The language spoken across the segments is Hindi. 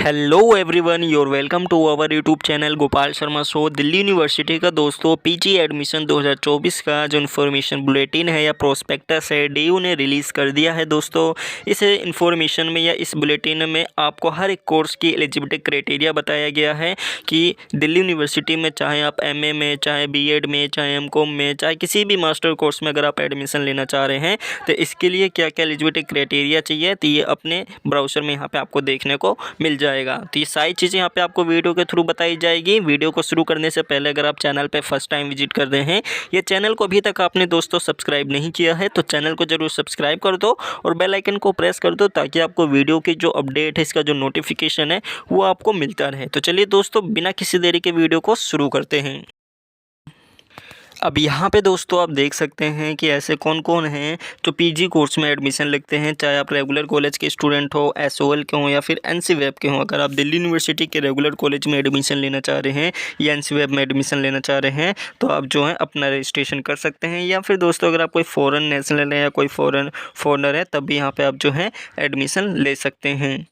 Hello everyone, your welcome to our YouTube channel Gopal Sharma show. Delhi university का दोस्तों पीजी एडमिशन 2024 का जो इन्फॉर्मेशन बुलेटिन है या प्रोस्पेक्टस है, डीयू ने रिलीज़ कर दिया है दोस्तों। इस इन्फॉर्मेशन में या इस बुलेटिन में आपको हर एक कोर्स की एलिजिबिलिटी क्राइटेरिया बताया गया है कि दिल्ली यूनिवर्सिटी में चाहे आप एमए में, चाहे बीएड में, चाहे एमकॉम में, चाहे किसी भी मास्टर कोर्स में अगर आप एडमिशन लेना चाह रहे हैं तो इसके लिए क्या क्या एलिजिबिलिटी क्राइटेरिया चाहिए, तो ये अपने ब्राउज़र में यहाँ पर आपको देखने को मिल जाएगा। तो ये सारी चीज़ें यहाँ पे आपको वीडियो के थ्रू बताई जाएगी। वीडियो को शुरू करने से पहले अगर आप चैनल पे फर्स्ट टाइम विजिट कर रहे हैं, ये चैनल को अभी तक आपने दोस्तों सब्सक्राइब नहीं किया है तो चैनल को जरूर सब्सक्राइब कर दो और बेल आइकन को प्रेस कर दो ताकि आपको वीडियो की जो अपडेट है, इसका जो नोटिफिकेशन है वो आपको मिलता रहे। तो चलिए दोस्तों, बिना किसी देरी के वीडियो को शुरू करते हैं। अब यहाँ पे दोस्तों आप देख सकते हैं कि ऐसे कौन कौन हैं जो पीजी कोर्स में एडमिशन लेते हैं, चाहे आप रेगुलर कॉलेज के स्टूडेंट हो, एसओएल के हो या फिर एनसीवेब के हो। अगर आप दिल्ली यूनिवर्सिटी के रेगुलर कॉलेज में एडमिशन लेना चाह रहे हैं या एनसीवेब में एडमिशन लेना चाह रहे हैं तो आप जो है अपना रजिस्ट्रेशन कर सकते हैं। या फिर दोस्तों अगर आप कोई फ़ॉरेन नेशनल है या कोई फॉरेनर है तब भी यहाँ पर आप जो है एडमिशन ले सकते हैं।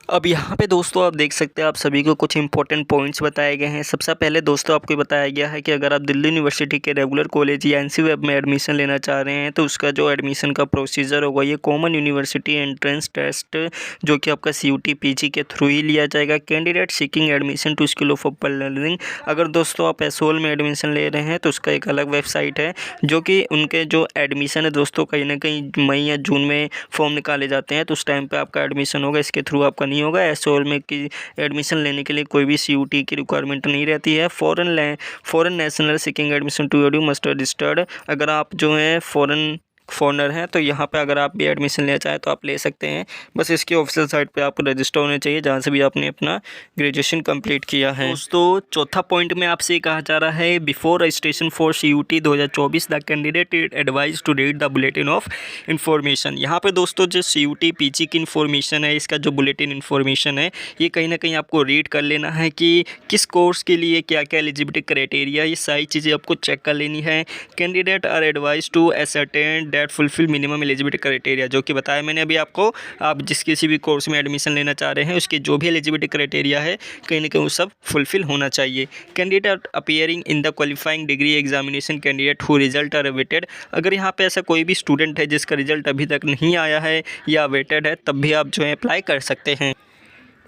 अब यहाँ पे दोस्तों आप देख सकते हैं, आप सभी को कुछ इंपॉर्टेंट पॉइंट्स बताए गए हैं। सबसे पहले दोस्तों आपको बताया गया है कि अगर आप दिल्ली यूनिवर्सिटी के रेगुलर कॉलेज या एनसीवेब में एडमिशन लेना चाह रहे हैं तो उसका जो एडमिशन का प्रोसीजर होगा, ये कॉमन यूनिवर्सिटी एंट्रेंस टेस्ट जो कि आपका CUT PG के थ्रू ही लिया जाएगा। Candidate seeking admission to school of open learning, अगर दोस्तों आप एसओएल में एडमिशन ले रहे हैं तो उसका एक अलग वेबसाइट है जो कि उनके जो एडमिशन है दोस्तों कहीं ना कहीं मई या जून में फॉर्म निकाले जाते हैं तो उस टाइम पर आपका एडमिशन होगा, इसके थ्रू आपका नहीं होगा। एसओएल में की एडमिशन लेने के लिए कोई भी CUT की रिक्वायरमेंट नहीं रहती है। Foreign national seeking admission to DU must registered, अगर आप जो है फॉरेनर हैं तो यहाँ पे अगर आप भी एडमिशन लेना चाहें तो आप ले सकते हैं। बस इसकी ऑफिशियल साइट पे आपको रजिस्टर होने चाहिए जहाँ से भी आपने अपना ग्रेजुएशन कंप्लीट किया है। दोस्तों चौथा पॉइंट में आपसे कहा जा रहा है, before registration for CUT 2024 the candidate is advise to read the bulletin of information. यहाँ पे दोस्तों जो CUT PG की इन्फॉर्मेशन है, इसका जो बुलेटिन इन्फॉर्मेशन है ये कहीं ना कहीं आपको रीड कर लेना है कि किस कोर्स के लिए क्या क्या एलिजिबिलिटी क्राइटेरिया, ये सारी चीज़ें आपको चेक कर लेनी है। Candidate are advise to ascertain that fulfil minimum eligibility criteria, जो कि बताया मैंने अभी आपको। आप जिस किसी भी कोर्स में एडमिशन लेना चाह रहे हैं उसके जो भी एलिजिबिलिटी क्राइटेरिया है कहीं ना कहीं वो सब फुलफिल होना चाहिए। Candidate appearing in the qualifying degree examination candidate who result are awaited, अगर यहाँ पे ऐसा कोई भी स्टूडेंट है जिसका रिजल्ट अभी तक नहीं आया है या अवेटेड है तब भी आप जो है अप्लाई कर सकते हैं।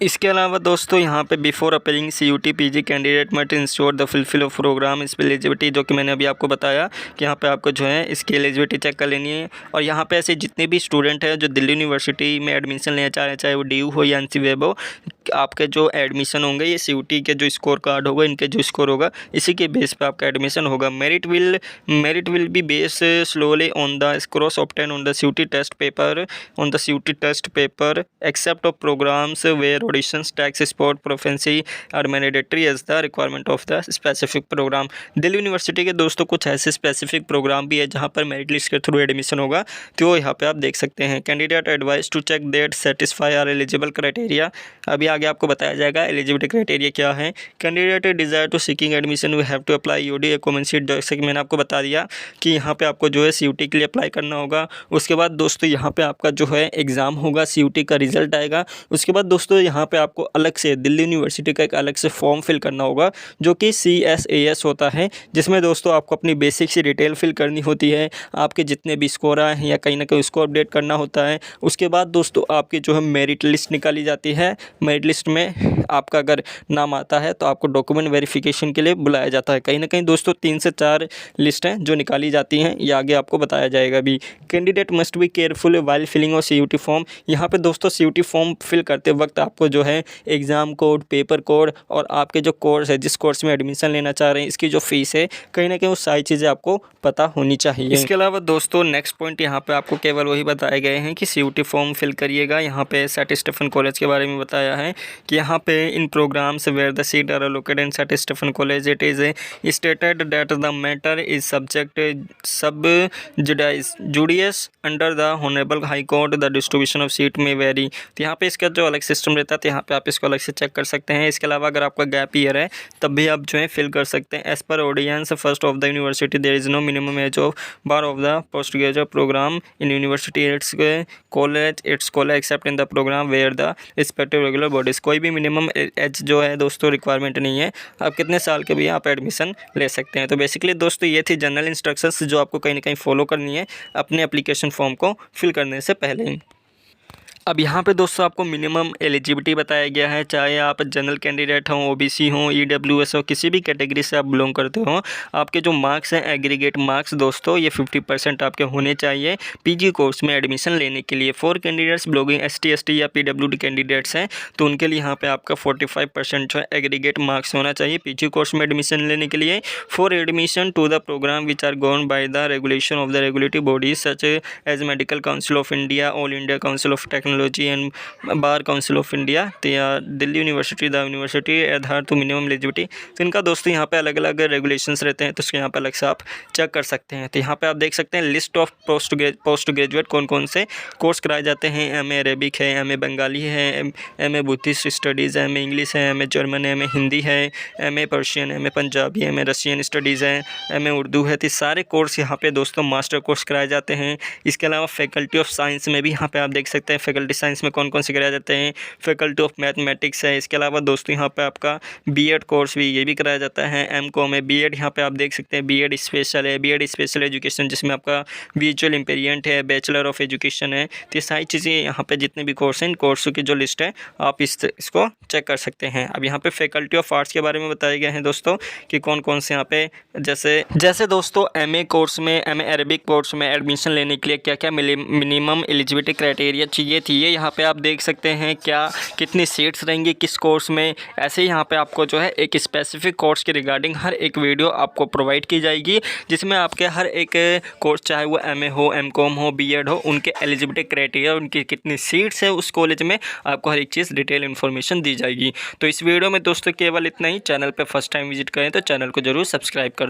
इसके अलावा दोस्तों यहाँ पे before appearing CUT PG candidate must ensure the fulfil of programme इस पर एलिजिबिलिटी, जो कि मैंने अभी आपको बताया कि यहाँ पे आपको जो है इसकी एलिजिबिलिटी चेक कर लेनी है। और यहाँ पे ऐसे जितने भी स्टूडेंट हैं जो दिल्ली यूनिवर्सिटी में एडमिशन लेना चाह रहे हैं, चाहे वो DU हो या एनसीवेब हो, आपके जो एडमिशन होंगे ये CUT के जो स्कोर कार्ड होगा, इनके जो स्कोर होगा इसी के बेस पे आपका एडमिशन होगा। Merit will be base solely on the scores obtain on the CUT test paper except of programmes where auditions tax sport proficiency are mandatory as the requirement of the specific programme. Delhi university के दोस्तों कुछ ऐसे स्पेसिफिक प्रोग्राम भी है जहाँ पर मेरिट लिस्ट के थ्रू एडमिशन होगा, तो यहाँ पे आप देख सकते हैं। Candidate advise to check that satisfy are eligible criteria, अभी आगे आपको बताया जाएगा एलिजिबिलिटी क्राइटेरिया क्या है। Candidate desire to seeking admission we have to apply UD common seat, जैसे कि मैंने आपको बता दिया कि यहाँ पे आपको जो है CUT के लिए अप्लाई करना होगा। उसके बाद दोस्तों यहाँ पे आपका जो है एग्ज़ाम होगा, CUT का रिजल्ट आएगा। उसके बाद दोस्तों यहाँ पे आपको अलग से दिल्ली यूनिवर्सिटी का एक अलग से फॉर्म फिल करना होगा जो कि CSAS होता है, जिसमें दोस्तों आपको अपनी बेसिक सी डिटेल फिल करनी होती है, आपके जितने भी स्कोर आए हैं या कहीं ना कहीं उसको अपडेट करना होता है। उसके बाद दोस्तों आपकी जो है मेरिट लिस्ट निकाली जाती है। मेरिट लिस्ट में आपका अगर नाम आता है तो आपको डॉक्यूमेंट वेरिफिकेशन के लिए बुलाया जाता है। कहीं ना कहीं दोस्तों 3 से 4 लिस्ट हैं जो निकाली जाती हैं, ये आगे आपको बताया जाएगा भी। Candidate must be careful while filling of CUT form, यहाँ पे दोस्तों CUT फॉर्म फिल करते वक्त आपको जो है एग्ज़ाम कोड, पेपर कोड और आपके जो कोर्स है, जिस कोर्स में एडमिशन लेना चाह रहे हैं, इसकी जो फीस है, कहीं ना कहीं वो सारी चीज़ें आपको पता होनी चाहिए। इसके अलावा दोस्तों नेक्स्ट पॉइंट यहाँ पे आपको केवल वही बताए गए हैं कि CUT फॉर्म फिल करिएगा। यहाँ पे सेंट स्टीफन कॉलेज के बारे में बताया है कि यहाँ पे in programs where the seat are allocated in saint Stephen college it is stated that the matter is subject sub judice under the honourable high court the distribution of seat में वेरी। तो यहाँ पे इसका जो अलग सिस्टम रहता है तो यहाँ पे आप इसको अलग से चेक कर सकते हैं। इसके अलावा अगर आपका गैप ईयर है तब भी आप जो है फिल कर सकते हैं। As per audience first of the university there is no minimum age of bar of the post graduate programme in university its college except in the programme where the respective regular bodies. कोई भी मिनिमम एज जो है दोस्तों रिक्वायरमेंट नहीं है, आप कितने साल के भी आप एडमिशन ले सकते हैं। तो बेसिकली दोस्तों ये थी जनरल इंस्ट्रक्शंस जो आपको कहीं ना कहीं फॉलो करनी है अपने एप्लीकेशन फॉर्म को फिल करने से पहले। अब यहाँ पे दोस्तों आपको मिनिमम एलिजिबिलिटी बताया गया है, चाहे आप जनरल कैंडिडेट हों, ओबीसी हों, ईडब्ल्यूएस हो, किसी भी कैटेगरी से आप बिलोंग करते हो, आपके जो मार्क्स हैं एग्रीगेट मार्क्स दोस्तों ये 50% आपके होने चाहिए पीजी कोर्स में एडमिशन लेने के लिए। 4 कैंडिडेट्स बिलोंगिंग एसटी या पीडब्ल्यूडी कैंडिडेट्स हैं तो उनके लिए यहाँ पर आपका 45% जो है एग्रीगेट मार्क्स होना चाहिए पीजी कोर्स में एडमिशन लेने के लिए। For admission to the programme which are govern by the regulation of the regulatory bodies such as medical council of India, all India council of technology and bar council of India, तो या Delhi university the university adhere to minimum eligibility. तो इनका दोस्तों यहाँ पे अलग अलग रेगुलेशंस रहते हैं तो उसके यहाँ पे अलग से आप चेक कर सकते हैं। तो यहाँ पे आप देख सकते हैं लिस्ट ऑफ पोस्ट ग्रेजुएट कौन कौन से कोर्स कराए जाते हैं। एमए अरेबिक है, एमए बंगाली है, एमए बुद्धिस्ट स्टडीज़ है, एमए इंग्लिश है, एमए जर्मन है, एमए हिंदी है, MA Persian, MA Punjabi, MA Russian studies है, एमए उर्दू है। तो सारे कोर्स यहाँ पे दोस्तों मास्टर कोर्स कराए जाते हैं। इसके अलावा फैकल्टी ऑफ साइंस में भी यहाँ पे आप देख सकते हैं फैकल्टी साइंस में कौन कौन से कराए जाते हैं। फैकल्टी ऑफ मैथमेटिक्स है। इसके अलावा दोस्तों यहाँ पे आपका बीएड कोर्स भी ये भी कराया जाता है। एमकॉम है, बीएड यहाँ पे आप देख सकते हैं बीएड स्पेशल है, बीएड स्पेशल एजुकेशन जिसमें आपका विजुअल इम्पेरियंट है, बैचलर ऑफ एजुकेशन है। तो ये सारी चीज़ें यहाँ पे जितने भी कोर्स हैं इन कोर्सों की जो लिस्ट है आप इसको चेक कर सकते हैं। अब यहाँ पे फैकल्टी ऑफ आर्ट्स के बारे में बताया गया है दोस्तों कि कौन कौन से यहाँ पे जैसे दोस्तों एमए कोर्स में, एमए अरेबिक कोर्स में एडमिशन लेने के लिए क्या क्या मिनिमम एलिजिबिलिटी क्राइटेरिया चाहिए थी ये यहाँ पे आप देख सकते हैं। क्या कितनी सीट्स रहेंगी किस कोर्स में, ऐसे ही यहाँ पे आपको जो है एक स्पेसिफिक कोर्स के रिगार्डिंग हर एक वीडियो आपको प्रोवाइड की जाएगी जिसमें आपके हर एक कोर्स चाहे वो एमए हो, एमकॉम हो, बीएड हो, उनके एलिजिबिलिटी क्राइटेरिया, उनकी कितनी सीट्स है उस कॉलेज में आपको हर एक चीज़ डिटेल इन्फॉर्मेशन दी जाएगी। तो इस वीडियो में दोस्तों केवल इतना ही। चैनल पर फर्स्ट टाइम विजिट करें तो चैनल को जरूर सब्सक्राइब कर